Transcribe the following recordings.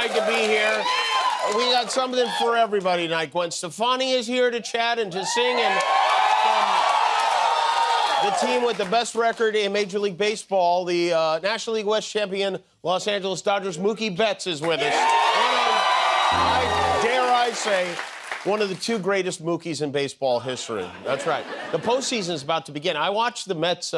night to be here. We got something for everybody tonight. Gwen Stefani is here to chat and to sing, and the team with the best record in Major League Baseball, the National League West champion Los Angeles Dodgers, Mookie Betts, is with us. Dare I say, one of the two greatest Mookies in baseball history. That's right. The postseason is about to begin. I watched the Mets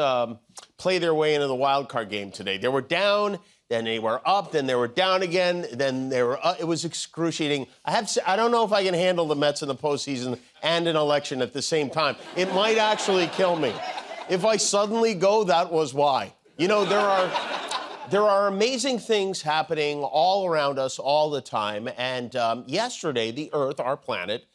play their way into the wild card game today. They were down, then they were up, then they were down again, then they were up. It was excruciating. I don't know if I can handle the Mets in the postseason and an election at the same time. It might actually kill me. If I suddenly go, that was why. You know, there are amazing things happening all around us all the time. And yesterday, the Earth, our planet,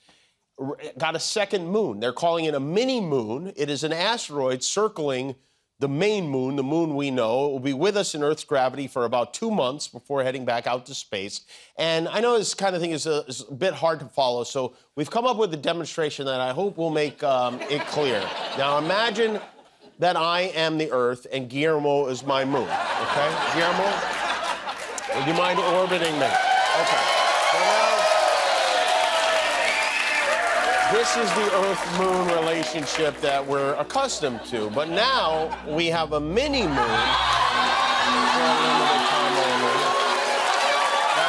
got a second moon. They're calling it a mini moon. It is an asteroid circling the main moon, the moon we know. It will be with us in Earth's gravity for about 2 months before heading back out to space. And I know this kind of thing is a bit hard to follow, so we've come up with a demonstration that I hope will make it clear. Now imagine that I am the Earth and Guillermo is my moon, okay? Guillermo, would you mind orbiting me? Okay. So now, this is the Earth-Moon relationship that we're accustomed to, but now we have a mini moon that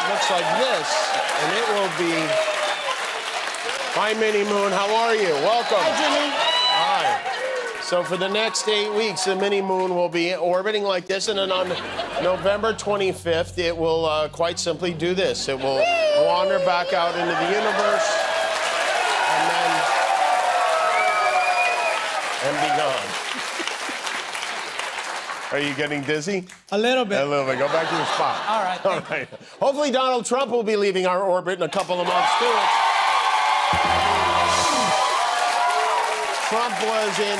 looks like this, and it will be... Hi, mini moon, how are you? Welcome. Hi, Jimmy. Hi. So for the next 8 weeks, the mini-moon will be orbiting like this, and then on November 25th, it will quite simply do this. It will wander back out into the universe, and be gone. Are you getting dizzy? A little bit. A little bit. Go back to your spot. All right. All right. Hopefully Donald Trump will be leaving our orbit in a couple of months, too. Trump was in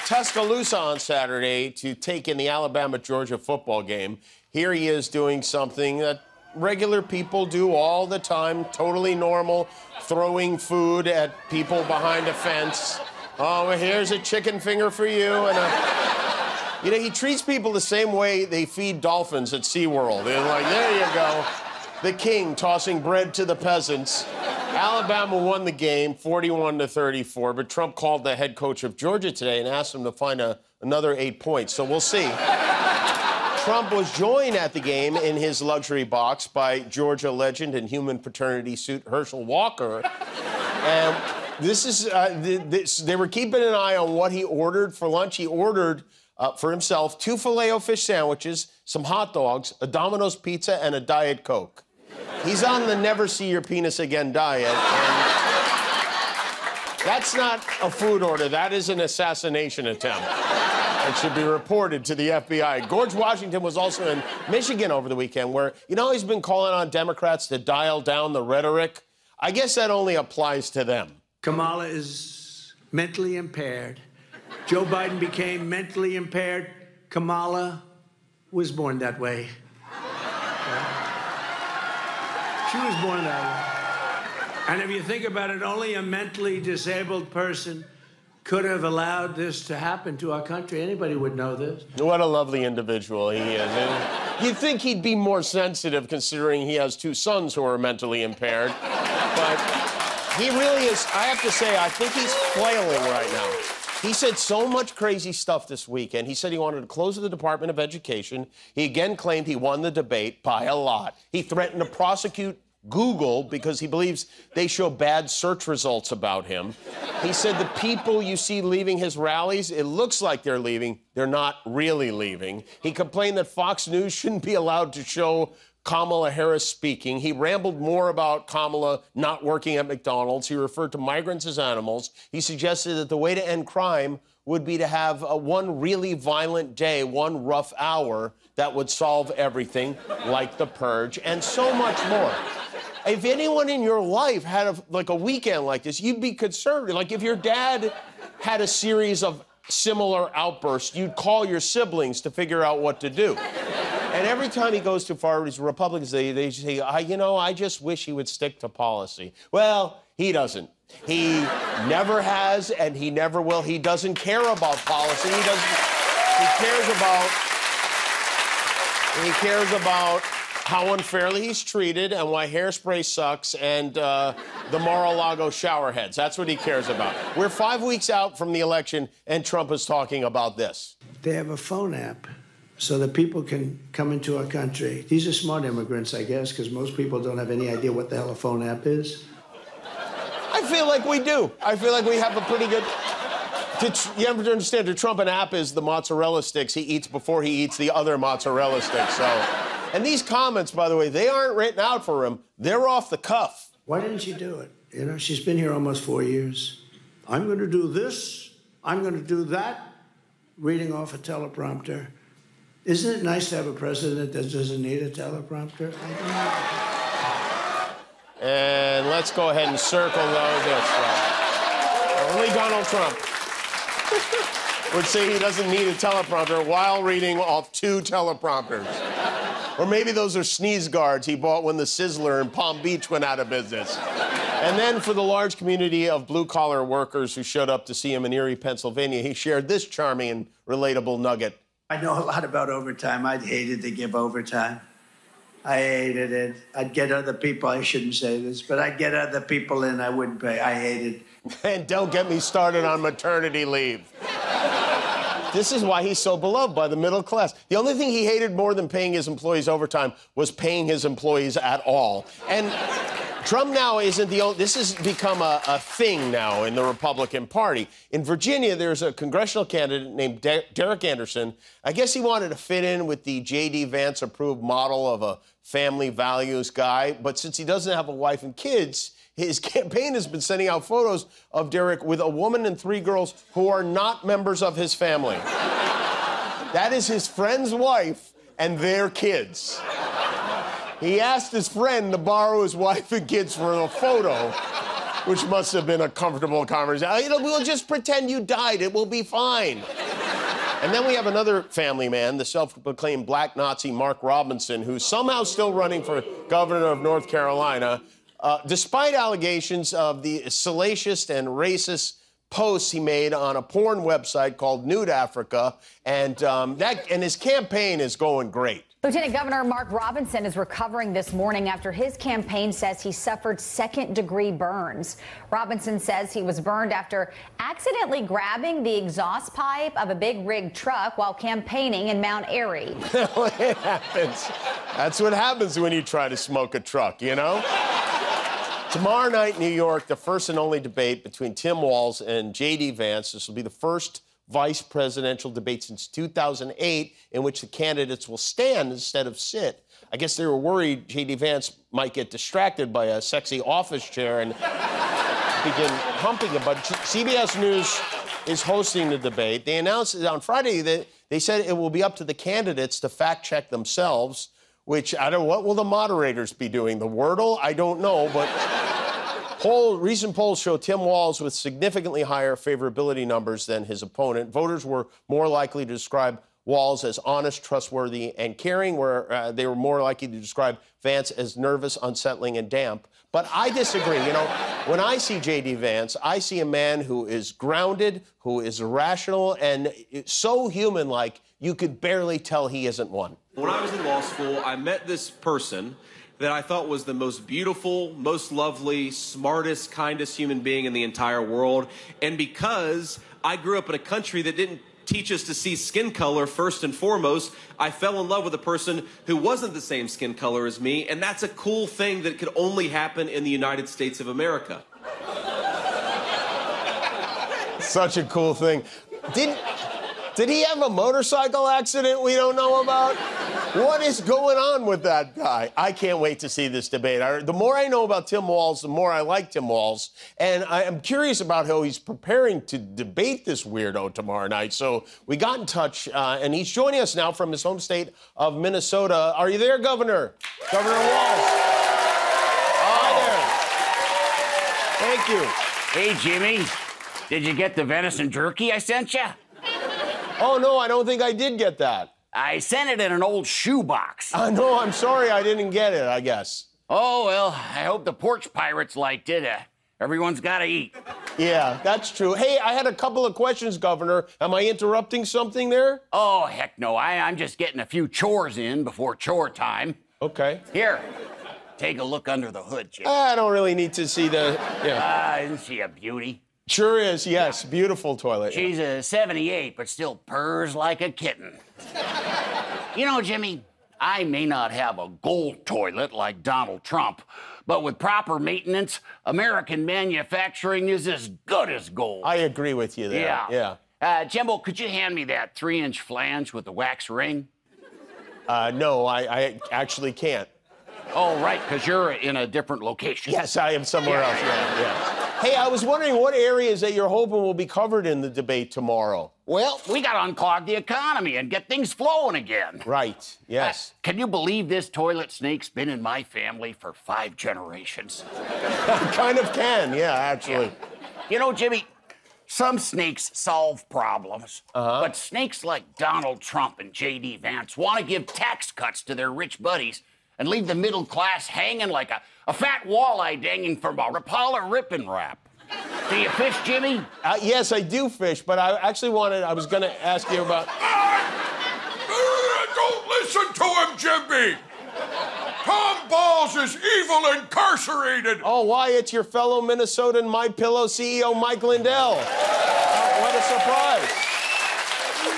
Tuscaloosa on Saturday to take in the Alabama-Georgia football game. Here he is doing something that regular people do all the time, totally normal, throwing food at people behind a fence. Oh, here's a chicken finger for you. And you know, he treats people the same way they feed dolphins at SeaWorld. They're like, there you go. The king tossing bread to the peasants. Alabama won the game 41-34, but Trump called the head coach of Georgia today and asked him to find another 8 points. So we'll see. Trump was joined at the game in his luxury box by Georgia legend and human paternity suit Herschel Walker. And this is they were keeping an eye on what he ordered for lunch. He ordered for himself 2 Filet-O-Fish sandwiches, some hot dogs, a Domino's pizza, and a Diet Coke. He's on the never see your penis again diet. And that's not a food order. That is an assassination attempt. It should be reported to the FBI. George Washington was also in Michigan over the weekend where, you know, he's been calling on Democrats to dial down the rhetoric. I guess that only applies to them. Kamala is mentally impaired. Joe Biden became mentally impaired. Kamala was born that way. She was born that way. And if you think about it, only a mentally disabled person could have allowed this to happen to our country. Anybody would know this. What a lovely individual he is. And you'd think he'd be more sensitive considering he has 2 sons who are mentally impaired. But he really is, I have to say, I think he's flailing right now. He said so much crazy stuff this weekend. He said he wanted to close the Department of Education. He again claimed he won the debate by a lot. He threatened to prosecute Google because he believes they show bad search results about him. He said the people you see leaving his rallies, it looks like they're leaving. They're not really leaving. He complained that Fox News shouldn't be allowed to show Kamala Harris speaking. He rambled more about Kamala not working at McDonald's. He referred to migrants as animals. He suggested that the way to end crime would be to have one really violent day, one rough hour that would solve everything, like the purge, and so much more. If anyone in your life had a weekend like this, you'd be concerned. Like if your dad had a series of similar outbursts, you'd call your siblings to figure out what to do. And every time he goes too far, these Republicans, they say, you know, I just wish he would stick to policy. Well, he doesn't. He never has, and he never will. He doesn't care about policy. He cares about how unfairly he's treated and why hairspray sucks and the Mar-a-Lago showerheads. That's what he cares about. We're 5 weeks out from the election, and Trump is talking about this. They have a phone app so that people can come into our country. These are smart immigrants, I guess, because most people don't have any idea what the hell a phone app is. I feel like we do. I feel like we have a pretty good... You have to understand, to Trump, an app is the mozzarella sticks he eats before he eats the other mozzarella sticks, so... And these comments, by the way, they aren't written out for him. They're off the cuff. Why didn't you do it? You know, she's been here almost 4 years. I'm going to do this. I'm going to do that. Reading off a teleprompter. Isn't it nice to have a president that doesn't need a teleprompter? And let's go ahead and circle this. Only Donald Trump would say he doesn't need a teleprompter while reading off 2 teleprompters. Or maybe those are sneeze guards he bought when the Sizzler in Palm Beach went out of business. And then for the large community of blue-collar workers who showed up to see him in Erie, Pennsylvania, he shared this charming and relatable nugget. I know a lot about overtime. I'd hated to give overtime. I hated it. I'd get other people, I shouldn't say this, but I'd get other people in I wouldn't pay. I hated it. And don't get me started on maternity leave. This is why he's so beloved by the middle class. The only thing he hated more than paying his employees overtime was paying his employees at all. And Trump now isn't the only... This has become a thing now in the Republican Party. In Virginia, there's a congressional candidate named Derrick Anderson. I guess he wanted to fit in with the JD Vance-approved model of a family values guy. But since he doesn't have a wife and kids, his campaign has been sending out photos of Derrick with a woman and 3 girls who are not members of his family. That is his friend's wife and their kids. He asked his friend to borrow his wife and kids for a photo, which must have been a comfortable conversation. We'll just pretend you died. It will be fine. And then we have another family man, the self-proclaimed black Nazi Mark Robinson, who's somehow still running for governor of North Carolina, despite allegations of the salacious and racist posts he made on a porn website called Nude Africa, and his campaign is going great. Lieutenant Governor Mark Robinson is recovering this morning after his campaign says he suffered second-degree burns. Robinson says he was burned after accidentally grabbing the exhaust pipe of a big rig truck while campaigning in Mount Airy. It happens. That's what happens when you try to smoke a truck, you know? Tomorrow night in New York, the first and only debate between Tim Walz and JD Vance. This will be the first vice presidential debate since 2008 in which the candidates will stand instead of sit. I guess they were worried JD Vance might get distracted by a sexy office chair and begin humping it. But CBS News is hosting the debate. They announced it on Friday that they said it will be up to the candidates to fact-check themselves, which, I don't know, what will the moderators be doing? The Wordle? I don't know, but recent polls show Tim Walz with significantly higher favorability numbers than his opponent. Voters were more likely to describe Walz as honest, trustworthy, and caring, where they were more likely to describe Vance as nervous, unsettling, and damp. But I disagree. You know, when I see J.D. Vance, I see a man who is grounded, who is rational, and so human-like, you could barely tell he isn't one. When I was in law school, I met this person that I thought was the most beautiful, most lovely, smartest, kindest human being in the entire world. And because I grew up in a country that didn't teach us to see skin color first and foremost, I fell in love with a person who wasn't the same skin color as me, and that's a cool thing that could only happen in the United States of America. Such a cool thing. Did he have a motorcycle accident we don't know about? What is going on with that guy? I can't wait to see this debate. The more I know about Tim Walz, the more I like Tim Walz. And I am curious about how he's preparing to debate this weirdo tomorrow night. So we got in touch, and he's joining us now from his home state of Minnesota. Are you there, Governor? Governor Walz. Hi there. Thank you. Hey, Jimmy. Did you get the venison jerky I sent you? Oh, no, I don't think I did get that. I sent it in an old shoebox. No, I'm sorry I didn't get it, I guess. Oh, well, I hope the porch pirates liked it. Everyone's got to eat. Yeah, that's true. Hey, I had a couple of questions, Governor. Am I interrupting something there? Oh, heck no. I'm just getting a few chores in before chore time. Okay. Here, take a look under the hood, Jimmy. I don't really need to see the... Yeah. Isn't she a beauty? Sure is, yes. Beautiful toilet. She's a 78, but still purrs like a kitten. You know, Jimmy, I may not have a gold toilet like Donald Trump, but with proper maintenance, American manufacturing is as good as gold. I agree with you there. Yeah. Jimbo, could you hand me that 3-inch flange with the wax ring? No, I actually can't. Oh, right, because you're in a different location. Yes, I am somewhere else. Yeah. Hey, I was wondering what areas that you're hoping will be covered in the debate tomorrow. Well, we got to unclog the economy and get things flowing again. Right, yes. Can you believe this toilet snake's been in my family for 5 generations? I kind of can, yeah, actually. Yeah. You know, Jimmy, some snakes solve problems, but snakes like Donald Trump and JD Vance want to give tax cuts to their rich buddies and leave the middle class hanging like a fat walleye dangling from a Rapala ripping wrap. Do you fish, Jimmy? Yes, I do fish, but I was going to ask you about... Don't listen to him, Jimmy! Tom Walz is evil incarcerated! Oh, why? It's your fellow Minnesotan MyPillow CEO Mike Lindell. What a surprise.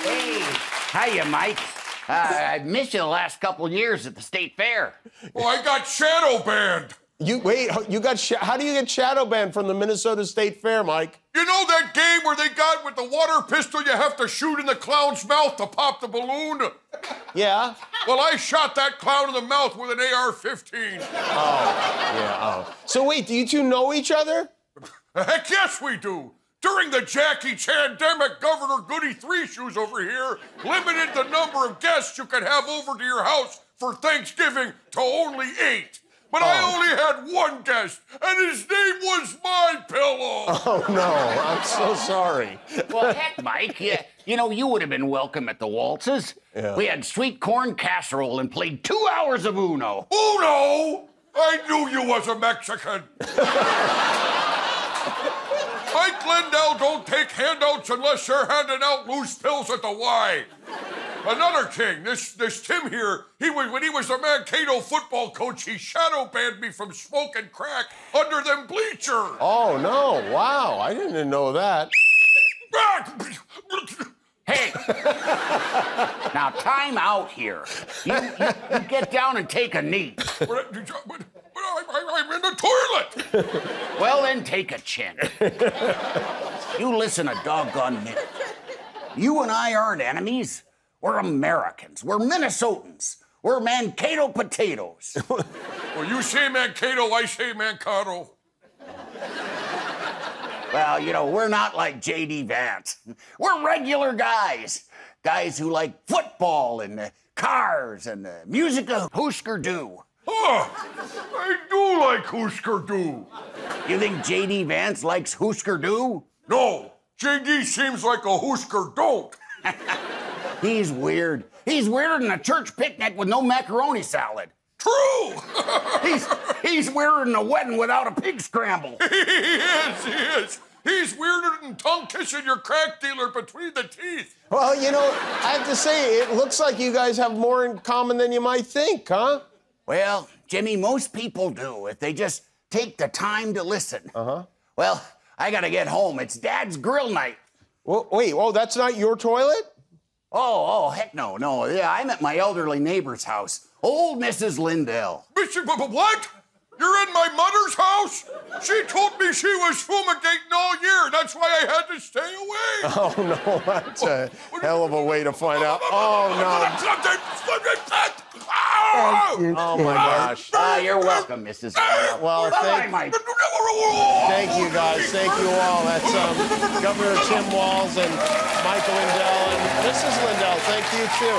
Hey, hiya, Mike. I've missed you the last couple years at the state fair. Well, I got shadow banned. How do you get shadow banned from the Minnesota State Fair, Mike? You know that game where they got with the water pistol you have to shoot in the clown's mouth to pop the balloon? Yeah? Well, I shot that clown in the mouth with an AR-15. Oh. So wait, do you two know each other? Heck yes, we do. During the Jackie Chan-demic, Governor Goody Three-Shoes over here limited the number of guests you could have over to your house for Thanksgiving to only 8. But I only had 1 guest, and his name was MyPillow. Oh, no, I'm so sorry. Well, heck, Mike, you know, you would have been welcome at the Waltzes. Yeah. We had sweet corn casserole and played 2 hours of Uno. Uno? I knew you was a Mexican. Mike Lindell don't take handouts unless they're handing out loose pills at the Y. Another king, this Tim here, when he was the Mankato football coach, he shadow banned me from smoking crack under them bleachers. Oh, no, wow, I didn't know that. Hey, now time out here. You get down and take a knee. But I'm in the toilet. Well, then take a chin. You listen a doggone minute. You and I aren't enemies. We're Americans. We're Minnesotans. We're Mankato potatoes. Well, you say Mankato, I say Mankato. Well, you know, we're not like JD Vance. We're regular guys. Guys who like football and cars and the music of Husker Du. Oh, I do like Husker Du. You think JD Vance likes Husker Du? No, JD seems like a Husker don't. He's weird. He's weirder than a church picnic with no macaroni salad. True! He's weirder than a wedding without a pig scramble. He is. He's weirder than tongue-kissing your crack dealer between the teeth. Well, you know, I have to say, it looks like you guys have more in common than you might think, huh? Well, Jimmy, most people do if they just take the time to listen. Well, I gotta get home. It's Dad's grill night. Well, wait, that's not your toilet? Oh, heck no. Yeah, I'm at my elderly neighbor's house. Old Mrs. Lindell. What? You're in my mother's house? She told me she was fumigating all year. That's why I had to stay away. Oh, no, that's a hell of a way to find out. Oh, no. Oh, my gosh. You're welcome, Mrs. Well, thank you, guys. Thank you all. That's Governor Tim Walz and Michael Lindell and Mrs. Lindell. Thank you, too.